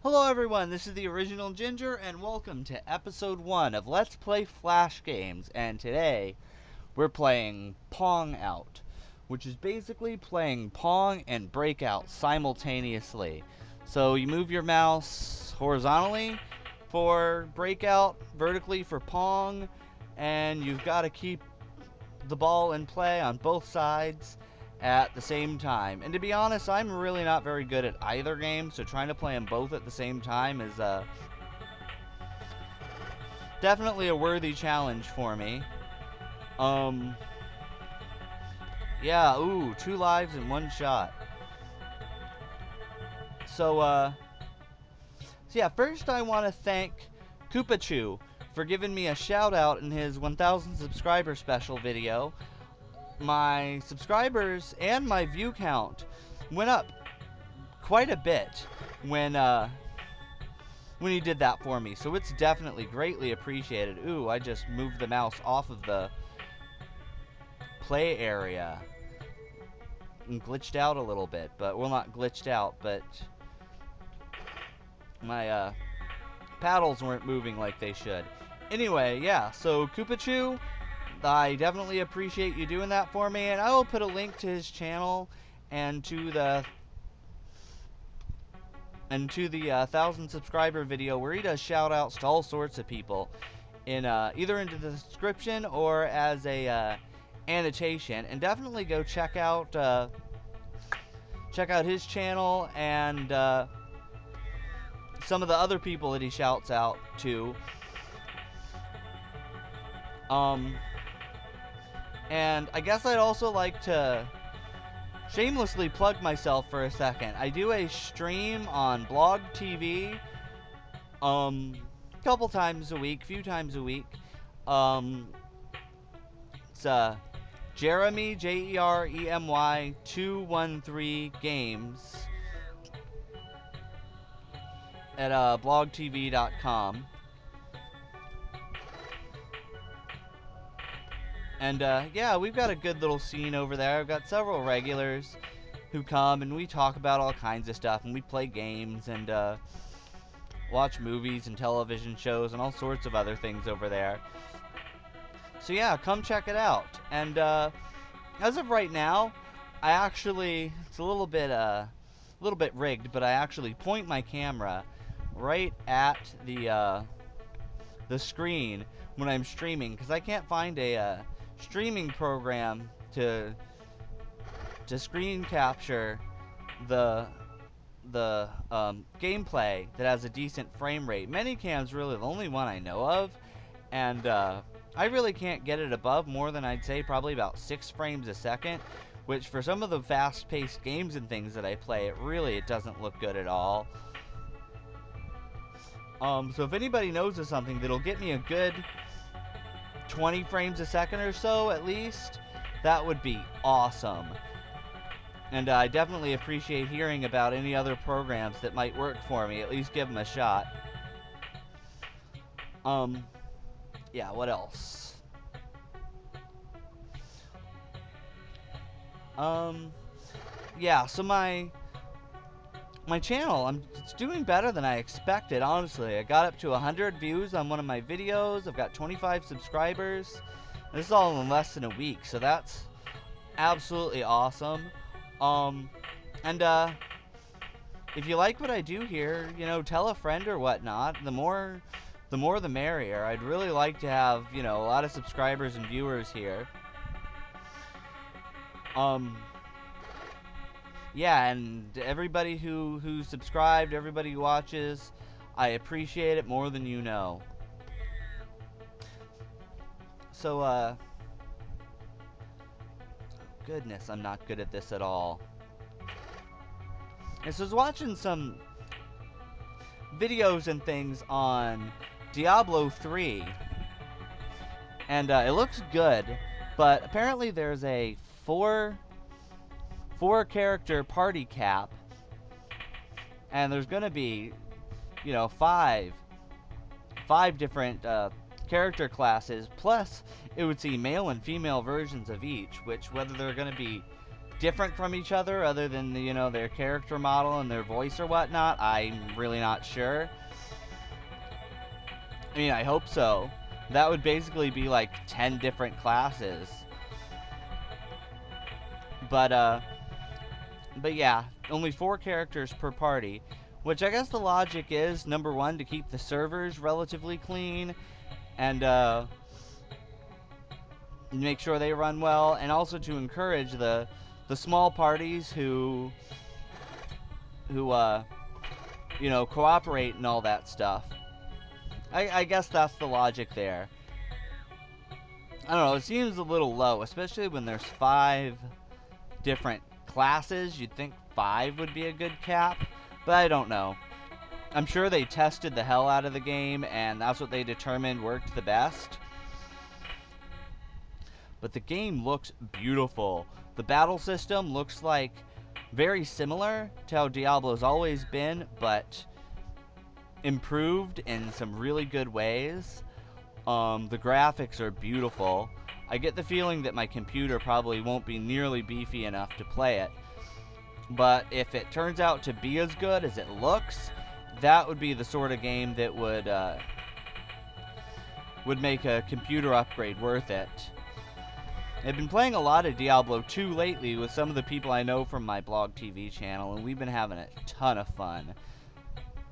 Hello everyone, this is the Original Ginger, and welcome to episode 1 of Let's Play Flash Games. And today, we're playing Pong Out, which is basically playing Pong and Breakout simultaneously. So you move your mouse horizontally for Breakout, vertically for Pong, and you've got to keep the ball in play on both sides at the same time. And to be honest, I'm really not very good at either game, so trying to play them both at the same time is definitely a worthy challenge for me. Yeah, ooh, 2 lives in 1 shot. So yeah, first I want to thank Koopachu for giving me a shout out in his 1,000 subscriber special video. My subscribers and my view count went up quite a bit when he did that for me, so it's definitely greatly appreciated. Ooh, I just moved the mouse off of the play area and glitched out a little bit, but well, not glitched out, but my paddles weren't moving like they should. Anyway, yeah, so Koopachu, I definitely appreciate you doing that for me, and I will put a link to his channel and to the 1,000 subscriber video where he does shout outs to all sorts of people in either into the description or as a annotation. And definitely go check out his channel and some of the other people that he shouts out to. And I guess I'd also like to shamelessly plug myself for a second. I do a stream on Blog TV, couple times a week, few times a week. It's Jeremy, Jeremy 213 Games at blogtv.com. And yeah, we've got a good little scene over there. I've got several regulars who come and we talk about all kinds of stuff, and we play games and watch movies and television shows and all sorts of other things over there. So yeah, come check it out. And as of right now, I actually, it's a little bit rigged, but I actually point my camera right at the screen when I'm streaming, because I can't find a streaming program to screen capture the gameplay that has a decent frame rate. Minicam's really the only one I know of, and I really can't get it above more than, I'd say, probably about 6 frames a second, which for some of the fast-paced games and things that I play, it doesn't look good at all. So if anybody knows of something that'll get me a good 20 frames a second or so at least, that would be awesome. And I definitely appreciate hearing about any other programs that might work for me. At least give them a shot. Yeah, what else? Yeah, so my channel, it's doing better than I expected, honestly. I got up to 100 views on one of my videos. I've got 25 subscribers. This is all in less than a week, so that's absolutely awesome. And if you like what I do here, you know, tell a friend or whatnot. The more the merrier. I'd really like to have, you know, a lot of subscribers and viewers here. Yeah, and everybody who subscribed, everybody who watches, I appreciate it more than you know. So, goodness, I'm not good at this at all. And so I was watching some videos and things on Diablo 3, and it looks good, but apparently there's a 4 character party cap, and there's gonna be, you know, five different character classes, plus it would see male and female versions of each, which, whether they're gonna be different from each other than, you know, their character model and their voice or whatnot. I'm really not sure. I mean, I hope so. That would basically be like 10 different classes. But yeah, only 4 characters per party, which I guess the logic is, number one, to keep the servers relatively clean, and make sure they run well, and also to encourage the small parties who you know, cooperate and all that stuff. I guess that's the logic there. I don't know, it seems a little low, especially when there's 5 different classes. You'd think 5 would be a good cap, but I don't know. I'm sure they tested the hell out of the game, and that's what they determined worked the best. But the game looks beautiful. The battle system looks like very similar to how Diablo's always been, but improved in some really good ways. The graphics are beautiful. I get the feeling that my computer probably won't be nearly beefy enough to play it. But if it turns out to be as good as it looks, that would be the sort of game that would make a computer upgrade worth it. I've been playing a lot of Diablo 2 lately with some of the people I know from my blog TV channel, and we've been having a ton of fun.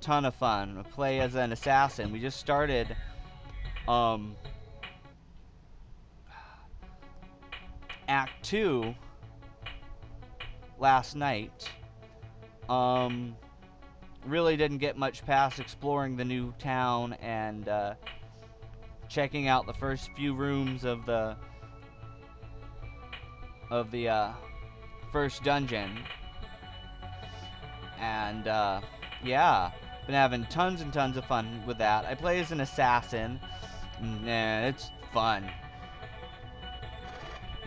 Ton of fun. I play as an assassin. We just started Act 2 last night. Really didn't get much past exploring the new town and checking out the first few rooms of the first dungeon. And yeah, been having tons and tons of fun with that. I play as an assassin. And it's fun.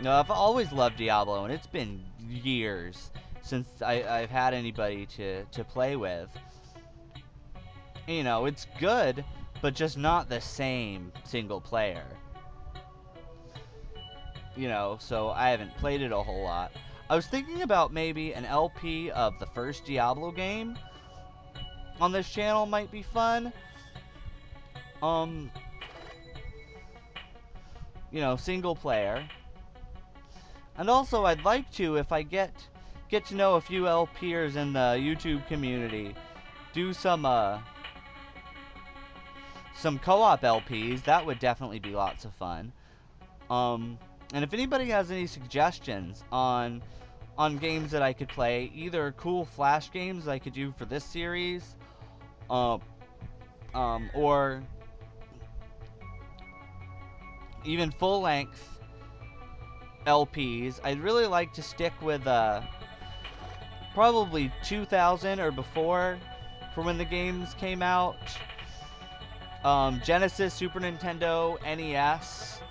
No, I've always loved Diablo, and it's been years since I've had anybody to play with. You know, it's good, but just not the same single player. You know, so I haven't played it a whole lot. I was thinking about maybe an LP of the first Diablo game on this channel might be fun. You know, single player. And also, I'd like to, if I get to know a few LPers in the YouTube community, do some co-op LPs. That would definitely be lots of fun. And if anybody has any suggestions on games that I could play, either cool Flash games I could do for this series, or even full-length LPs, I'd really like to stick with probably 2000 or before for when the games came out. Genesis, Super Nintendo, NES.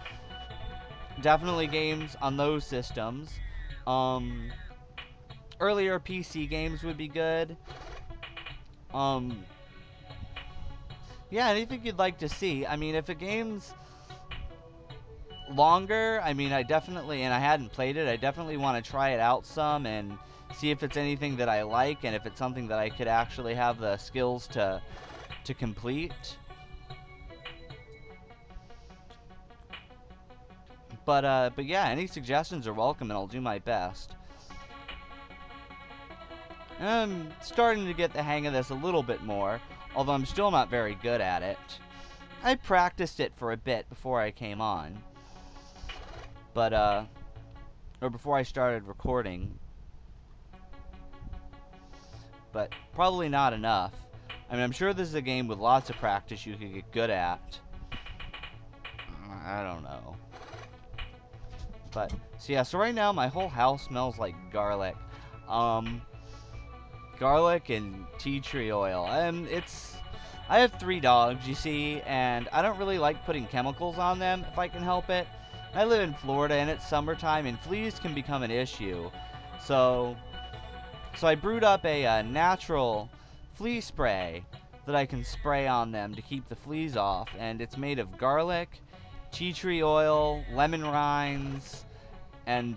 Definitely games on those systems. Earlier PC games would be good. Yeah, anything you'd like to see. I mean, if a game's longer, I mean, I definitely, and I hadn't played it, I definitely want to try it out some and see if it's anything that I like and if it's something that I could actually have the skills to complete. But yeah, any suggestions are welcome, and I'll do my best. And I'm starting to get the hang of this a little bit more, although I'm still not very good at it. I practiced it for a bit before I came on. Or before I started recording. But probably not enough. I mean, I'm sure this is a game with lots of practice you could get good at. I don't know. But, so yeah, so right now my whole house smells like garlic. Garlic and tea tree oil. I have 3 dogs, you see, and I don't really like putting chemicals on them if I can help it. I live in Florida and it's summertime and fleas can become an issue. So I brewed up a natural flea spray that I can spray on them to keep the fleas off, and it's made of garlic, tea tree oil, lemon rinds, and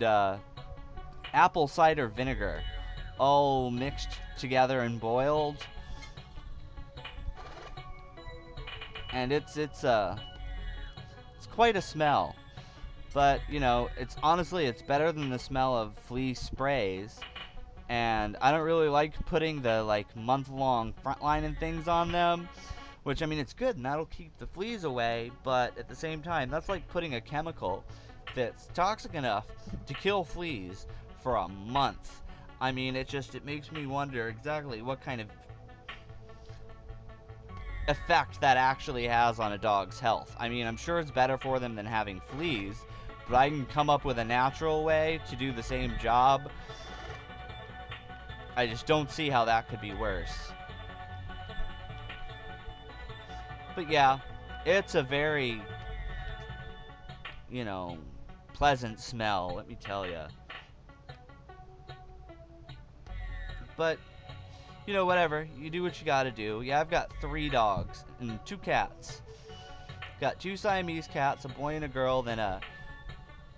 apple cider vinegar, all mixed together and boiled, and it's quite a smell. But you know, it's honestly it's better than the smell of flea sprays. And I don't really like putting the like month-long frontline and things on them, which I mean it's good and that'll keep the fleas away, but at the same time that's like putting a chemical that's toxic enough to kill fleas for a month. I mean it makes me wonder exactly what kind of effect that actually has on a dog's health. I mean, I'm sure it's better for them than having fleas, but I can come up with a natural way to do the same job. I just don't see how that could be worse. But yeah, it's a very, you know, pleasant smell, let me tell you. But, you know, whatever. You do what you gotta do. Yeah, I've got 3 dogs and 2 cats. Got 2 Siamese cats, a boy and a girl, then a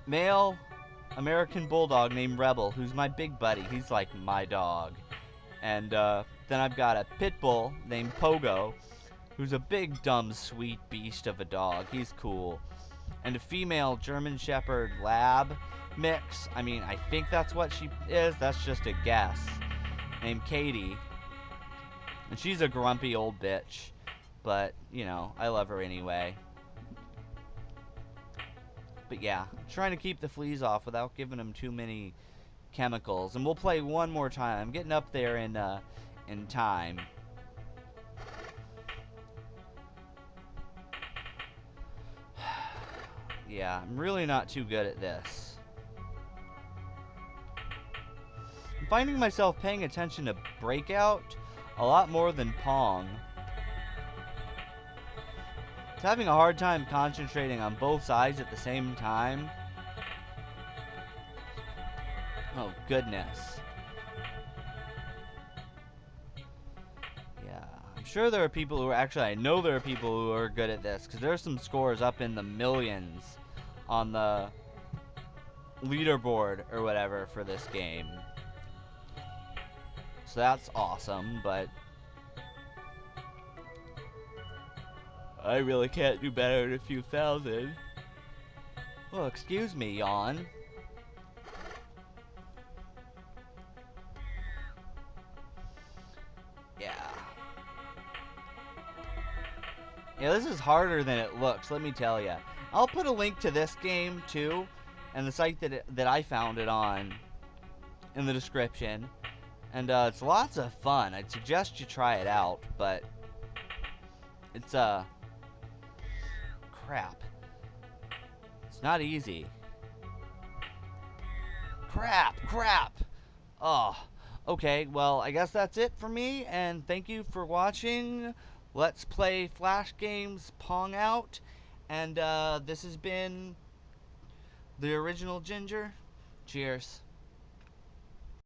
male American Bulldog named Rebel, who's my big buddy. He's like my dog. And then I've got a Pit Bull named Pogo, who's a big, dumb, sweet beast of a dog. He's cool. And a female German Shepherd Lab mix. I mean, I think that's what she is. That's just a guess. Named Katie. And she's a grumpy old bitch. But, you know, I love her anyway. But yeah, trying to keep the fleas off without giving them too many chemicals. And we'll play one more time. I'm getting up there in time. Yeah, I'm really not too good at this. I'm finding myself paying attention to Breakout a lot more than Pong. It's having a hard time concentrating on both sides at the same time. Oh, goodness. Yeah, I'm sure there are people who are actually, I know there are people who are good at this, because there's some scores up in the millions on the leaderboard or whatever for this game. So that's awesome, but I really can't do better than a few thousand. Well, excuse me, yawn. Yeah. Yeah, this is harder than it looks, let me tell you. I'll put a link to this game, too, and the site that I found it on in the description. And it's lots of fun. I'd suggest you try it out, but it's, crap. It's not easy. Crap! Oh, okay, well, I guess that's it for me, and thank you for watching. Let's play Flash Games Pong Out, and this has been the original Ginger. Cheers.